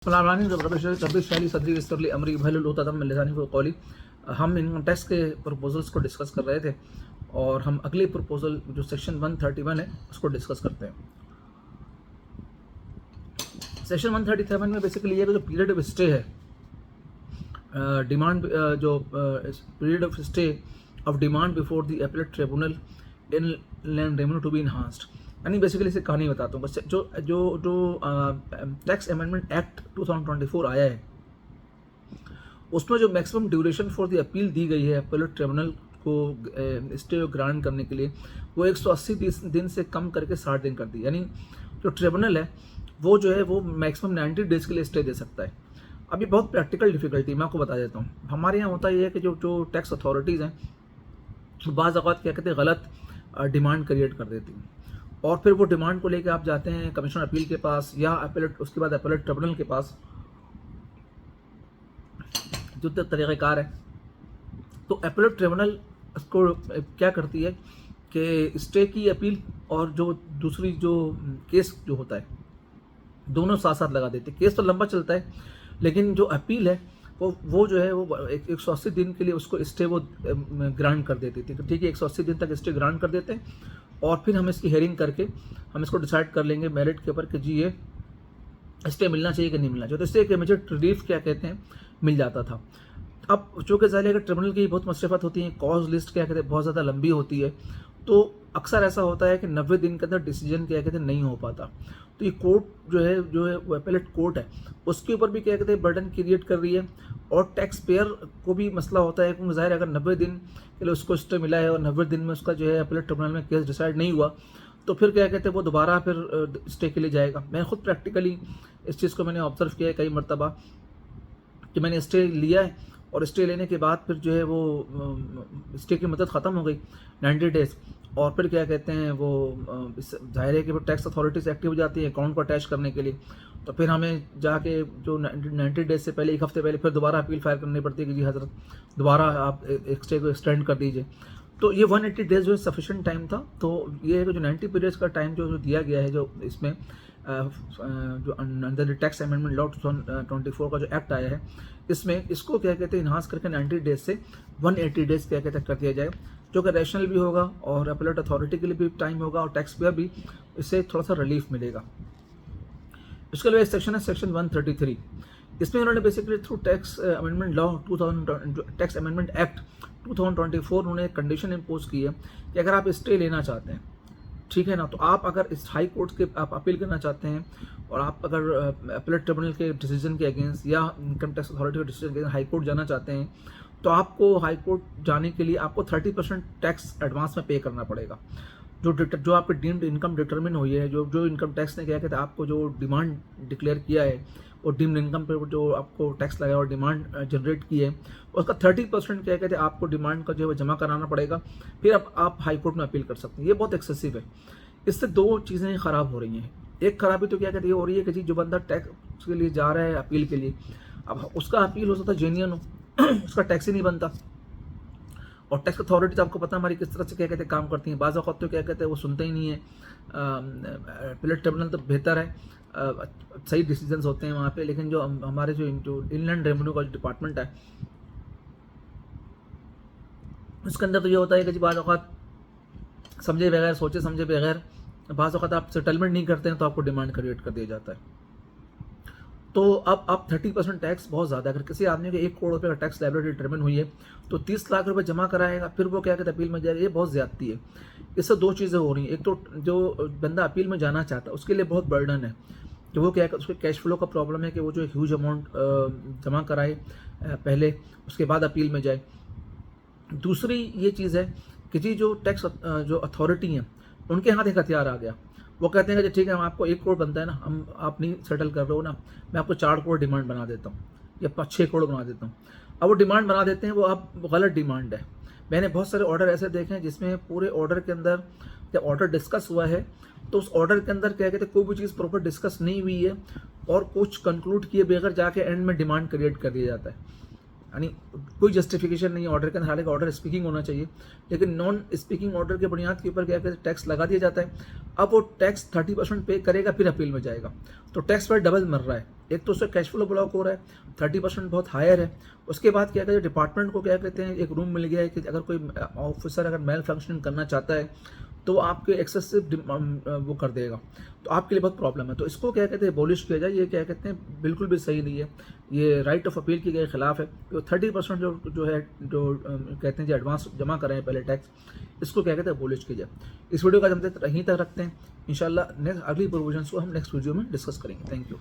हम income tax के proposals को डिस्कस कर रहे थे और हम अगले प्रपोजल जो सेक्शन 131 है उसको डिस्कस करते हैं। सेक्शन 137 में बेसिकली ये जो पीरियड ऑफ स्टे है, डिमांड जो period of stay of demand before the appellate tribunal in land revenue to be enhanced, यानी बेसिकली इसे कहानी बताता हूँ। बस जो टैक्स अमेंडमेंट एक्ट 2024 आया है उसमें जो maximum duration for the appeal दी गई है अपीलेट ट्रिब्यूनल को स्टे ग्रांट करने के लिए, वो 180 दिन से कम करके 60 दिन कर दी। यानी जो ट्रिब्यूनल है वो जो है वो मैक्सिमम 90 डेज के लिए स्टे दे सकता है। अभी बहुत प्रैक्टिकल डिफिकल्टी मैं आपको बता देता हूँ। हमारे यहाँ होता ये है कि जो टैक्स अथॉरिटीज़ हैं बाज़ औक़ात क्या कहते हैं गलत डिमांड क्रिएट कर देती हैं और फिर वो डिमांड को लेकर आप जाते हैं कमिश्नर अपील के पास या अपीलेट, उसके बाद अपीलेट ट्रिब्यूनल के पास। जो तरीक़ाकार है तो अपीलेट ट्रिब्यूनल इसको क्या करती है कि स्टे की अपील और जो दूसरी जो केस जो होता है दोनों साथ साथ लगा देते हैं। केस तो लंबा चलता है लेकिन जो अपील है वो जो है वो 180 दिन के लिए उसको स्टे वो ग्रांट कर देती थी। तो ठीक है, 180 दिन तक स्टे ग्रांट कर देते हैं और फिर हम इसकी हेयरिंग करके हम इसको डिसाइड कर लेंगे मेरिट के ऊपर कि जी ये स्टे मिलना चाहिए कि नहीं मिलना चाहिए। तो इससे एक इमीडिएट रिलीफ क्या कहते हैं मिल जाता था। अब चूँकि ज़ाहिर है ट्रिब्यूनल की बहुत मसरफ़त होती है, कॉज लिस्ट क्या कहते हैं बहुत ज़्यादा लंबी होती है, तो अक्सर ऐसा होता है कि 90 दिन के अंदर डिसीजन क्या कहते हैं नहीं हो पाता। तो ये कोर्ट जो है वो अपीलेट कोर्ट है उसके ऊपर भी क्या कहते हैं बर्डन क्रिएट कर रही है और टैक्स पेयर को भी मसला होता है क्योंकि ज़ाहिर अगर 90 दिन के लिए उसको स्टे मिला है और 90 दिन में उसका जो है अपीलेट ट्रिब्यूनल में केस डिसाइड नहीं हुआ तो फिर क्या कहते हैं वो दोबारा फिर स्टे के लिए जाएगा। मैं खुद प्रैक्टिकली इस चीज़ को मैंने ऑब्जर्व किया है कई मरतबा कि मैंने स्टे लिया है और स्टे लेने के बाद फिर जो है वो स्टे की मदद ख़त्म हो गई 90 डेज़ और फिर क्या कहते हैं वो जाहिर है कि वो टैक्स अथॉरिटीज़ एक्टिव हो जाती है अकाउंट को अटैच करने के लिए। तो फिर हमें जाके जो 90 डेज़ से पहले एक हफ़्ते पहले फिर दोबारा अपील फायर करनी पड़ती है कि जी हज़रत दोबारा आप एक स्टे को एक्सटेंड कर दीजिए। तो ये 180 डेज़ जो है सफिशेंट टाइम था। तो ये जो 90 पीरियड्स का टाइम जो दिया गया है जो इसमें जो अंडर टैक्स अमेंडमेंट लॉ 2024 का जो एक्ट आया है इसमें इसको क्या कहते हैं इन्हांस करके 90 डेज से 180 डेज क्या कहते हैं कर दिया जाए, जो कि रैशनल भी होगा और अपीलेट अथॉरिटी के लिए भी टाइम होगा और टैक्स पेयर भी इससे थोड़ा सा रिलीफ मिलेगा। इसके अलावा सेक्शन है सेक्शन 133। इसमें उन्होंने basically through tax amendment law 2000 tax amendment act 2024 उन्होंने एक कंडीशन इम्पोज की है कि अगर आप स्टे लेना चाहते हैं, ठीक है ना, तो आप अगर इस हाई कोर्ट के आप अपील करना चाहते हैं और आप अगर अपीलेट ट्रिब्यूनल के डिसीजन के अगेंस्ट या इनकम टैक्स अथॉरिटी के डिसीजन के अगेंस्ट हाई कोर्ट जाना चाहते हैं तो आपको हाई कोर्ट जाने के लिए आपको 30% टैक्स एडवांस में पे करना पड़ेगा। जो आपकी डीम्ड इनकम डिटरमिन हुई है, जो इनकम टैक्स ने क्या कहते हैं आपको जो डिमांड डिक्लेयर किया है और डीम्ड इनकम पे जो आपको टैक्स लगाया और डिमांड जनरेट की है उसका 30% क्या कहते हैं आपको डिमांड का जो है वो जमा कराना पड़ेगा, फिर आप हाई कोर्ट में अपील कर सकते हैं। ये बहुत एक्सेसिव है। इससे दो चीज़ें ख़राब हो रही हैं। एक खराबी तो क्या कहते हैं हो रही है कि जी जो बंदा टैक्स के लिए जा रहा है अपील के लिए, अब उसका अपील हो सकता है जेन्युइन हो उसका टैक्स ही नहीं बनता और टैक्स अथॉरिटीज आपको पता हमारी किस तरह से क्या कहते हैं काम करती हैं। बाज़ औक़ात तो क्या कहते हैं वो सुनते ही नहीं है। अपीलेट ट्रिब्यूनल तो बेहतर है, सही डिसीजंस होते हैं वहाँ पे, लेकिन जो हमारे जो इनलैंड रेवेन्यू का जो डिपार्टमेंट है उसके अंदर तो ये होता है कि जी बाज़ औक़ात समझे बगैर सोचे समझे बगैर बाज़ औक़ात आप सेटलमेंट नहीं करते हैं तो आपको डिमांड क्रिएट कर दिया जाता है। तो अब 30% टैक्स बहुत ज़्यादा है। अगर किसी आदमी के 1 करोड़ रुपये का टैक्स लायबिलिटी डिटरमिन हुई है तो 30 लाख रुपए जमा कराएगा फिर वो क्या कहते हैं अपील में जाएगा, ये बहुत ज़्यादती है। इससे दो चीज़ें हो रही हैं। एक तो जो बंदा अपील में जाना चाहता है उसके लिए बहुत बर्डन है कि वो क्या है उसके कैश फ्लो का प्रॉब्लम है कि वो जो ह्यूज अमाउंट जमा कराए पहले उसके बाद अपील में जाए। दूसरी ये चीज़ है कि जी जो टैक्स जो अथॉरिटी हैं उनके हाथ एक हथियार आ गया। वो कहते हैं कि ठीक है हम आपको 1 करोड़ बनता है ना, हम आप नहीं सेटल कर रहे हो ना, मैं आपको 4 करोड़ डिमांड बना देता हूँ या 6 करोड़ बना देता हूँ। अब वो डिमांड बना देते हैं, वो अब गलत डिमांड है। मैंने बहुत सारे ऑर्डर ऐसे देखे हैं जिसमें पूरे ऑर्डर के अंदर जब ऑर्डर डिस्कस हुआ है तो उस ऑर्डर के अंदर क्या कहते हैं कोई भी चीज़ प्रॉपर डिस्कस नहीं हुई है और कुछ कंक्लूड किए बगैर जाके एंड में डिमांड क्रिएट कर दिया जाता है। यानी कोई जस्टिफिकेशन नहीं है ऑर्डर के अंदर, हालांकि ऑर्डर स्पीकिंग होना चाहिए, लेकिन नॉन स्पीकिंग ऑर्डर के बुनियाद के ऊपर क्या कहते हैं टैक्स लगा दिया जाता है। अब वो टैक्स 30% पे करेगा, फिर अपील में जाएगा, तो टैक्स पर डबल मर रहा है। एक तो उसका कैश फ्लो ब्लॉक हो रहा है, 30% बहुत हायर है। उसके बाद क्या कहते हैं डिपार्टमेंट को क्या कहते हैं एक रूम मिल गया है कि अगर कोई ऑफिसर अगर मेल फंक्शनिंग करना चाहता है तो आपके एक्सेसिव वो कर देगा, तो आपके लिए बहुत प्रॉब्लम है। तो इसको क्या कहते हैं एबॉलिश किया जाए, ये क्या कहते हैं बिल्कुल भी सही नहीं है, ये राइट ऑफ अपील के खिलाफ है। तो 30% जो है जो कहते हैं जो एडवांस जमा कर रहे हैं पहले टैक्स, इसको क्या कहते हैं एबॉलिश किया जाए। इस वीडियो का हम यहीं तक रखते हैं, इंशाल्लाह नेक्स्ट अगली प्रोविजंस को हम नेक्स्ट वीडियो में डिस्कस करेंगे। Thank you.